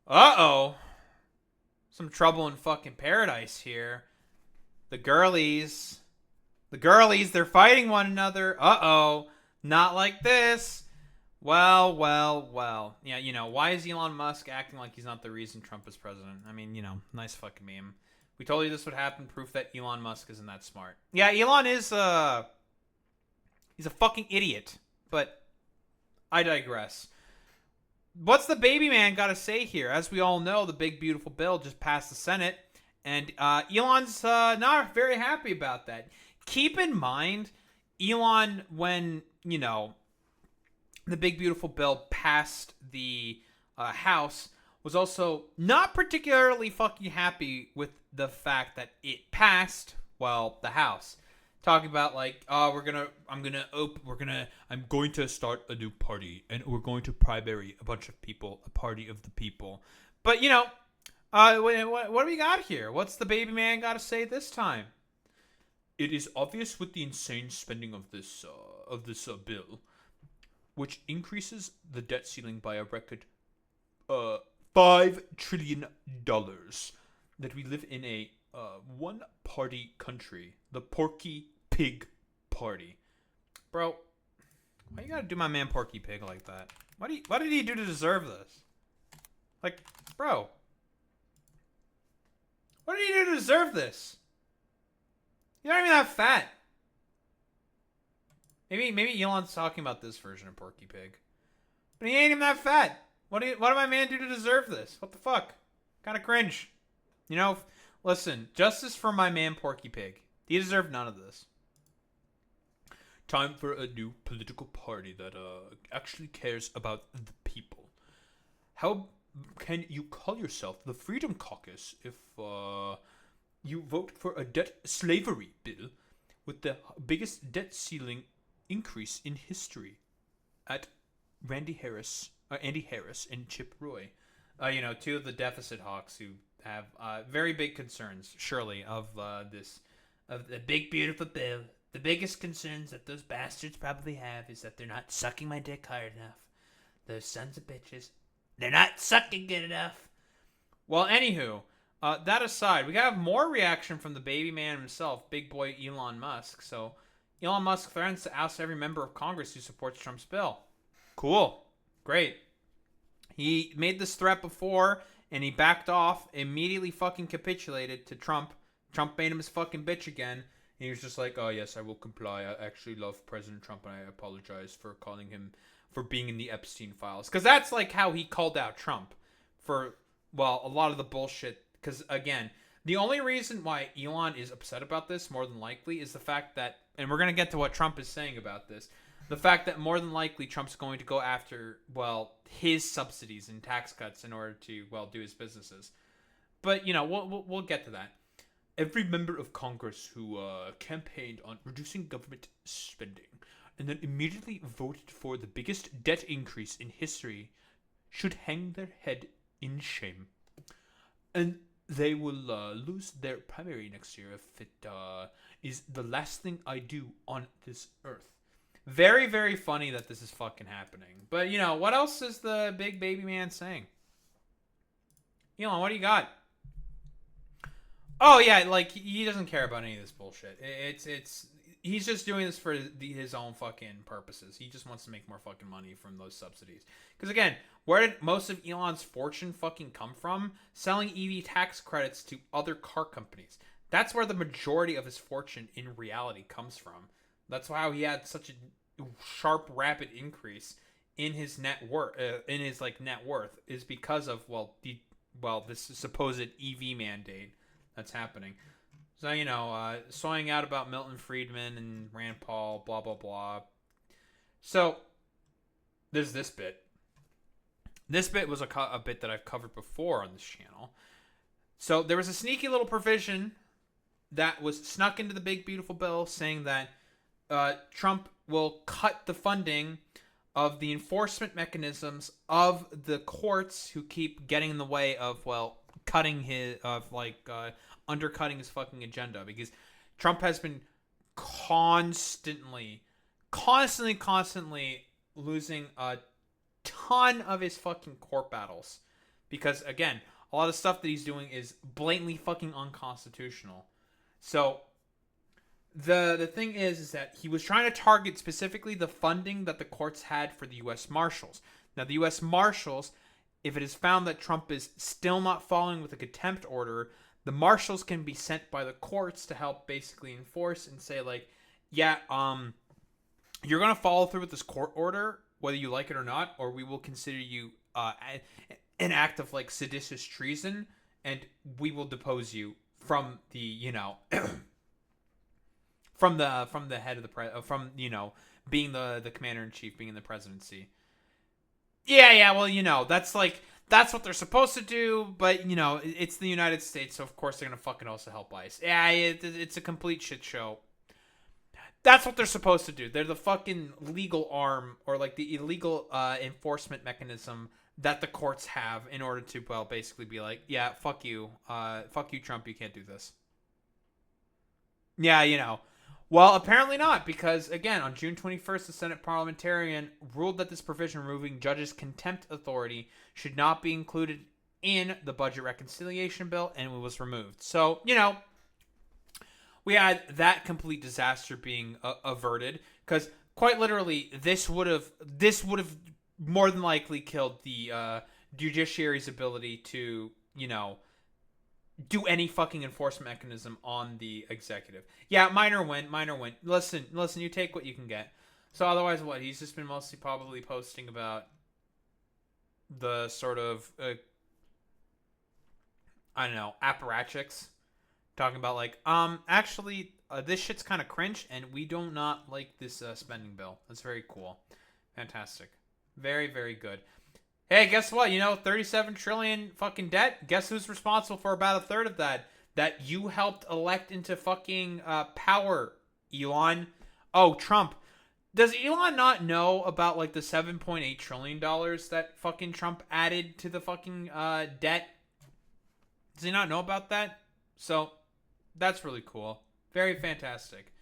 Uh-oh. Some trouble in fucking paradise here. The girlies. The girlies, they're fighting one another. Uh-oh. Not like this. Well, well, well. Yeah, why is Elon Musk acting like he's not the reason Trump is president? I mean, nice fucking meme. We told you this would happen. Proof that Elon Musk isn't that smart. Yeah, Elon is, he's a fucking idiot. But I digress. What's the baby man got to say here? As we all know, the big beautiful bill just passed the Senate, and Elon's not very happy about that. Keep in mind, Elon, when the big beautiful bill passed the House, was also not particularly fucking happy with the fact that it passed, well, the House. Talking about like, oh, I'm going to start a new party, and we're going to primary a bunch of people, a party of the people. But what do we got here? What's the baby man got to say this time? It is obvious with the insane spending of this bill, which increases the debt ceiling by a record $5 trillion, that we live in a one-party country, the Porky Pig Party. Bro, why you gotta do my man Porky Pig like that? What did he do to deserve this? Like, bro, what did he do to deserve this? You're not even that fat. Maybe Elon's talking about this version of Porky Pig, but he ain't even that fat. What did my man do to deserve this? What the fuck? Kind of cringe. Listen, justice for my man Porky Pig. He deserved none of this. Time for a new political party that actually cares about the people. How can you call yourself the Freedom Caucus if you vote for a debt slavery bill with the biggest debt ceiling increase in history at Andy Harris and Chip Roy? Two of the deficit hawks who have very big concerns, surely, of the big beautiful bill. The biggest concerns that those bastards probably have is that they're not sucking my dick hard enough. Those sons of bitches, they're not sucking good enough. Well, anywho, that aside, we gotta have more reaction from the baby man himself, big boy Elon Musk. So, Elon Musk threatens to oust every member of Congress who supports Trump's bill. Cool. Great. He made this threat before, and he backed off, immediately fucking capitulated to Trump. Trump made him his fucking bitch again. And he was just like, oh, yes, I will comply. I actually love President Trump, and I apologize for calling him, for being in the Epstein files. Because that's like how he called out Trump for, well, a lot of the bullshit. Because, again, the only reason why Elon is upset about this, more than likely, is the fact that, and we're going to get to what Trump is saying about this, the fact that more than likely Trump's going to go after, well, his subsidies and tax cuts in order to, well, do his businesses. But, we'll get to that. Every member of Congress who campaigned on reducing government spending and then immediately voted for the biggest debt increase in history should hang their head in shame. And they will lose their primary next year if it is the last thing I do on this earth. Very, very funny that this is fucking happening. But, what else is the big baby man saying? Elon, what do you got? Oh, yeah, like, he doesn't care about any of this bullshit. He's just doing this for his own fucking purposes. He just wants to make more fucking money from those subsidies. Because, again, where did most of Elon's fortune fucking come from? Selling EV tax credits to other car companies. That's where the majority of his fortune in reality comes from. That's why he had such a sharp, rapid increase in his net worth. Net worth is because of this supposed EV mandate that's happening. So sawing out about Milton Friedman and Rand Paul, blah blah blah. So there's this bit. This bit was a bit that I've covered before on this channel. So there was a sneaky little provision that was snuck into the big beautiful bill saying that Trump will cut the funding of the enforcement mechanisms of the courts who keep getting in the way of, well, undercutting his fucking agenda, because Trump has been constantly losing a ton of his fucking court battles because again, a lot of stuff that he's doing is blatantly fucking unconstitutional. So the thing is that he was trying to target specifically the funding that the courts had for the U.S. Marshals. Now, the U.S. Marshals, if it is found that Trump is still not following with a contempt order, the Marshals can be sent by the courts to help basically enforce and say, like, yeah, you're going to follow through with this court order, whether you like it or not, or we will consider you an act of, like, seditious treason, and we will depose you from the, you know, from the head of the from, you know, being the commander-in-chief, being in the presidency. Yeah, well, you know, that's what they're supposed to do, but, you know, it's the United States, so of course they're gonna fucking also help ICE. Yeah, it's a complete shit show. That's what they're supposed to do. They're the fucking legal arm, or like the illegal enforcement mechanism that the courts have in order to, well, basically be like, yeah, fuck you, Trump, you can't do this. Yeah, you know. Well, apparently not, because, again, on June 21st, the Senate parliamentarian ruled that this provision removing judges' contempt authority should not be included in the budget reconciliation bill, and it was removed. So, you know, we had that complete disaster being averted, because quite literally, this would have more than likely killed the judiciary's ability to, you know, do any fucking enforcement mechanism on the executive. Yeah, minor win. Listen, you take what you can get. So otherwise, what? He's just been mostly probably posting about the sort of, I don't know, apparatchiks. Talking about, like, actually, this shit's kind of cringe, and we do not like this spending bill. That's very cool. Fantastic. Very, very good. Hey, guess what? You know, 37 trillion fucking debt. Guess who's responsible for about a third of that? That you helped elect into fucking power, Elon. Oh, Trump. Does Elon not know about, like, the $7.8 trillion that fucking Trump added to the fucking debt? Does he not know about that? So, that's really cool. Very fantastic.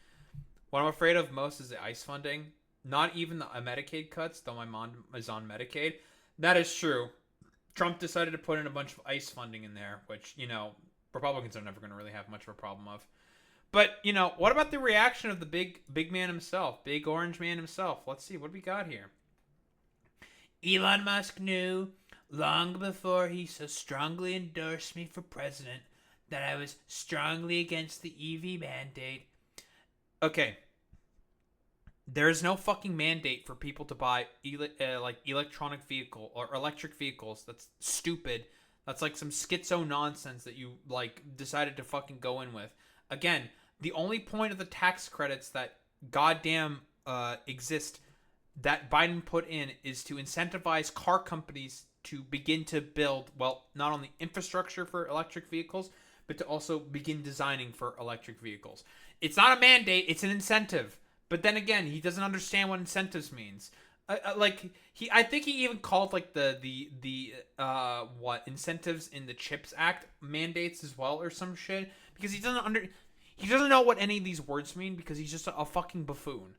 What I'm afraid of most is the ICE funding. Not even the Medicaid cuts, though my mom is on Medicaid. That is true. Trump decided to put in a bunch of ICE funding in there, which, you know, Republicans are never going to really have much of a problem of. But, you know, what about the reaction of the big man himself, big orange man himself? Let's see, what do we got here? Elon Musk knew long before he so strongly endorsed me for president that I was strongly against the EV mandate. Okay. There is no fucking mandate for people to buy like electronic vehicle or electric vehicles. That's stupid. That's like some schizo nonsense that you like decided to fucking go in with. Again, the only point of the tax credits that goddamn exist that Biden put in is to incentivize car companies to begin to build, well, not only infrastructure for electric vehicles, but to also begin designing for electric vehicles. It's not a mandate, it's an incentive. But then again, he doesn't understand what incentives means. I think he even called like the incentives in the CHIPS Act mandates as well or some shit, because he doesn't know what any of these words mean, because he's just a fucking buffoon.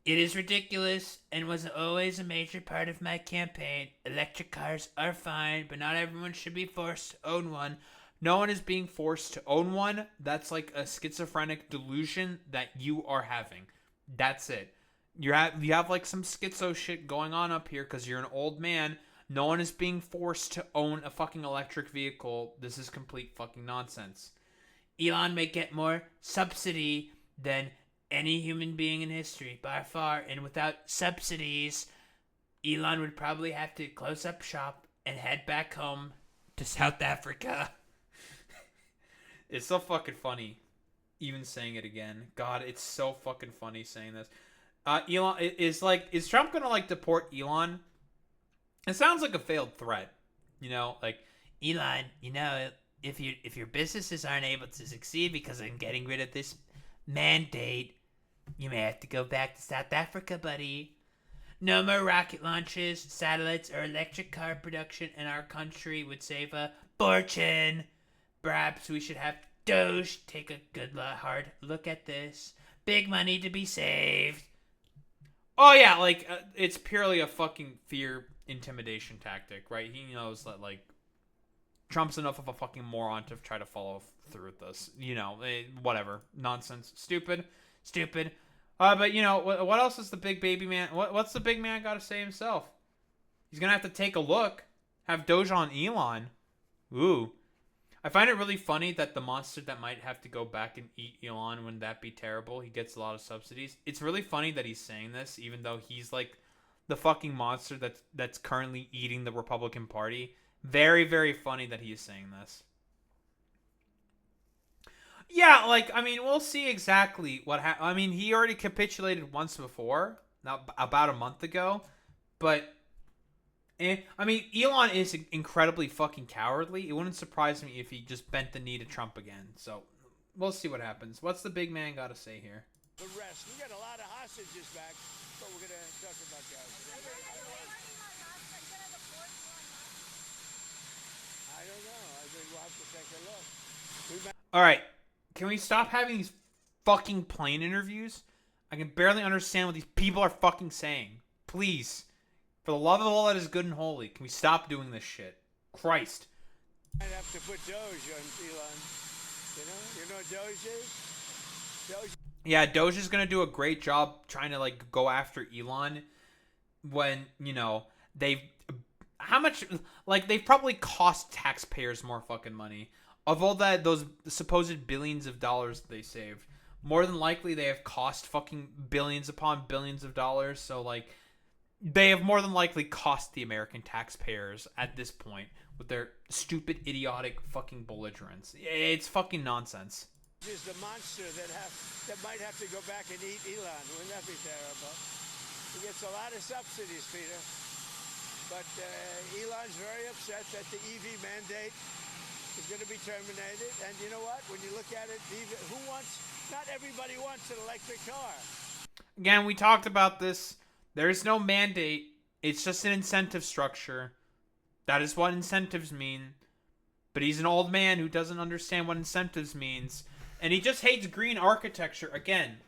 It is ridiculous and was always a major part of my campaign. Electric cars are fine, but not everyone should be forced to own one. No one is being forced to own one. That's like a schizophrenic delusion that you are having. That's it. You have like some schizo shit going on up here because you're an old man. No one is being forced to own a fucking electric vehicle. This is complete fucking nonsense. Elon may get more subsidy than any human being in history by far, and without subsidies, Elon would probably have to close up shop and head back home to South Africa. It's so fucking funny even saying it again. God, it's so fucking funny saying this. Elon is Trump gonna like deport Elon? It sounds like a failed threat. You know, like, Elon, you know, if your businesses aren't able to succeed because I'm getting rid of this mandate, you may have to go back to South Africa, buddy. No more rocket launches, satellites, or electric car production in our country would save a fortune. Perhaps we should have DOGE take a good hard look at this. Big money to be saved. Oh yeah, like, it's purely a fucking fear intimidation tactic, right? He knows that, like, Trump's enough of a fucking moron to try to follow through with this. Whatever. Nonsense. Stupid. But, what else is the big baby man? What's the big man got to say himself? He's going to have to take a look. Have Doge on Elon. Ooh. I find it really funny that the monster that might have to go back and eat Elon, wouldn't that be terrible? He gets a lot of subsidies. It's really funny that he's saying this, even though he's like the fucking monster that's currently eating the Republican Party. Very, very funny that he is saying this. Yeah, we'll see exactly what happened. He already capitulated once before, about a month ago, but Elon is incredibly fucking cowardly. It wouldn't surprise me if he just bent the knee to Trump again. So we'll see what happens. What's the big man got to say here? The rest. We got a lot of hostages back, but we're going to talk about that. I don't know. I think we'll have to take a look. All right. Can we stop having these fucking plane interviews? I can barely understand what these people are fucking saying. Please. For the love of all that is good and holy, can we stop doing this shit? Christ. I'd have to put Doge on Elon. You know what Doge is? Doge. Yeah, Doge is going to do a great job trying to, go after Elon when, they've probably cost taxpayers more fucking money. Of all those supposed billions of dollars that they saved, more than likely they have cost fucking billions upon billions of dollars. So, they have more than likely cost the American taxpayers at this point with their stupid, idiotic fucking belligerence. It's fucking nonsense. Is the monster that might have to go back and eat Elon. Wouldn't that be terrible? He gets a lot of subsidies, Peter. But Elon's very upset that the EV mandate is going to be terminated. And you know what? When you look at it, not everybody wants an electric car. Again, we talked about this. There is no mandate. It's just an incentive structure. That is what incentives mean. But he's an old man who doesn't understand what incentives means. And he just hates green architecture, again.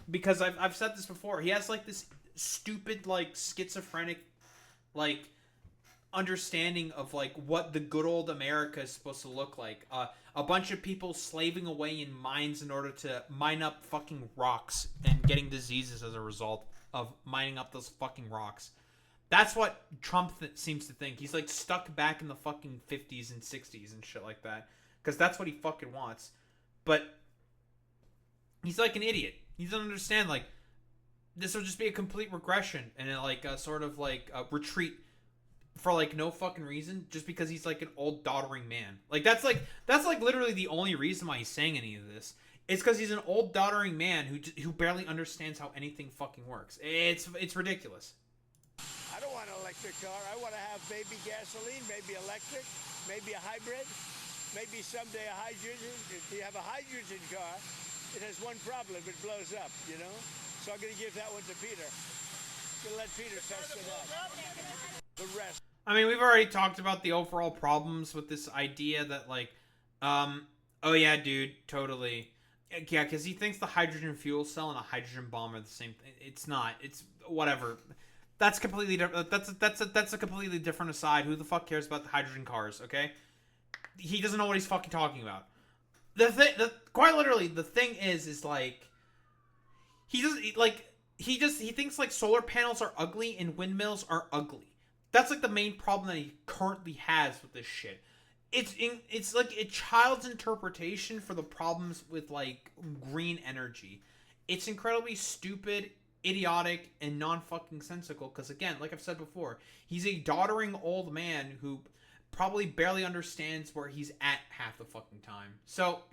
Because I've said this before. He has, this stupid, schizophrenic, understanding of, what the good old America is supposed to look like. A bunch of people slaving away in mines in order to mine up fucking rocks and getting diseases as a result of mining up those fucking rocks. That's what Trump seems to think. He's stuck back in the fucking 50s and 60s and shit like that. Because that's what he fucking wants. But he's an idiot. He doesn't understand, this will just be a complete regression and a sort of a retreat for no fucking reason, just because he's an old doddering man. That's literally the only reason why he's saying any of this. It's because he's an old doddering man who barely understands how anything fucking works. It's ridiculous. I don't want an electric car. I want to have maybe gasoline, maybe electric, maybe a hybrid, maybe someday a hydrogen. If you have a hydrogen car, it has one problem. It blows up, So I'm going to give that one to Peter. I'm going to let Peter test it out. The rest. We've already talked about the overall problems with this idea that, oh yeah, dude, totally. Yeah, because he thinks the hydrogen fuel cell and a hydrogen bomb are the same thing. It's not. It's whatever. That's completely different. That's a completely different aside. Who the fuck cares about the hydrogen cars? Okay, he doesn't know what he's fucking talking about. Quite literally, the thing is he thinks solar panels are ugly and windmills are ugly. That's the main problem that he currently has with this shit. It's a child's interpretation for the problems with green energy. It's incredibly stupid, idiotic, and non-fucking sensical. Because again, like I've said before, he's a doddering old man who probably barely understands where he's at half the fucking time. So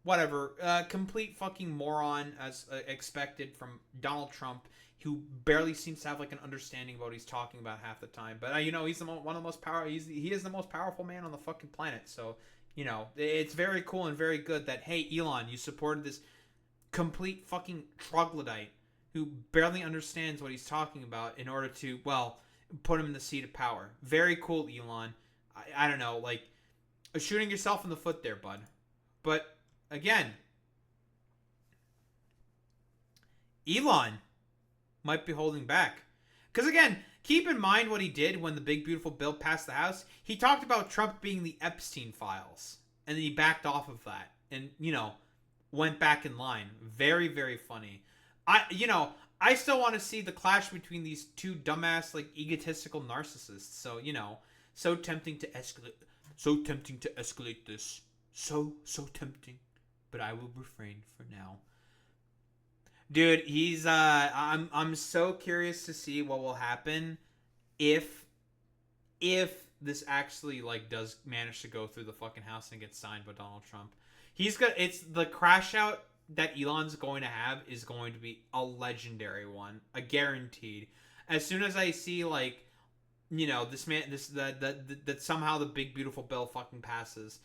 whatever. Complete fucking moron as expected from Donald Trump, who barely seems to have an understanding of what he's talking about half the time. But he's one of the most powerful. He is the most powerful man on the fucking planet. So it's very cool and very good that, hey, Elon, you supported this complete fucking troglodyte who barely understands what he's talking about in order to put him in the seat of power. Very cool, Elon. I don't know, shooting yourself in the foot there, bud. But again, Elon might be holding back. Because again, keep in mind what he did when the big beautiful bill passed the House. He talked about Trump being the Epstein files, and then he backed off of that, and went back in line. Very, very funny. I still want to see the clash between these two dumbass, like, egotistical narcissists. So so tempting to escalate. So tempting to escalate this. So tempting, but I will refrain for now. Dude, he's I'm so curious to see what will happen if this actually like does manage to go through the fucking House and get signed by Donald Trump. It's the crash out that Elon's going to have is going to be a legendary one, a guaranteed. As soon as I see like that somehow the big beautiful bill fucking passes,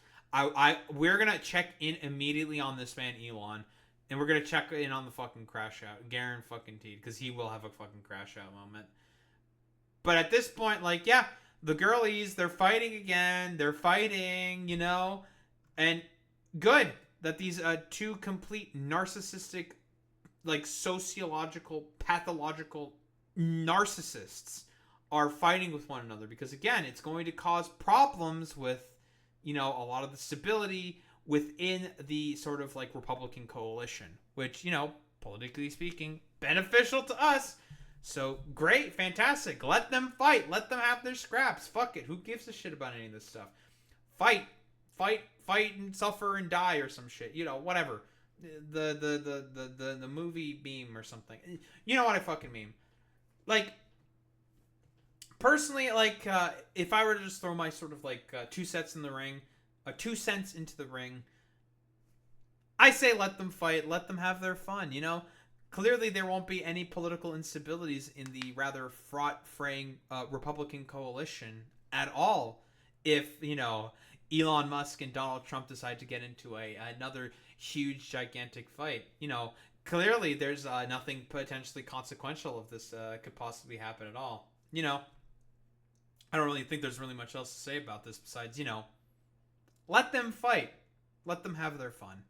we're gonna check in immediately on this man Elon. And we're going to check in on the fucking crash out. Garen fucking Teed. Because he will have a fucking crash out moment. But at this point, like, yeah. The girlies, they're fighting again. They're fighting, And good that these two complete narcissistic, like, sociological, pathological narcissists are fighting with one another. Because, again, it's going to cause problems with, a lot of the stability within the sort of like Republican coalition, which, politically speaking, beneficial to us. So great, fantastic. Let them fight. Let them have their scraps. Fuck it. Who gives a shit about any of this stuff? Fight and suffer and die or some shit. Whatever. The movie meme or something. You know what I fucking mean? Like, personally, like, if I were to just throw my sort of like 2 cents in the ring, 2 cents into the ring, I say let them fight, let them have their fun, Clearly there won't be any political instabilities in the rather fraught, fraying Republican coalition at all if, Elon Musk and Donald Trump decide to get into another huge, gigantic fight. Clearly there's nothing potentially consequential of this could possibly happen at all. I don't really think there's really much else to say about this besides, let them fight. Let them have their fun.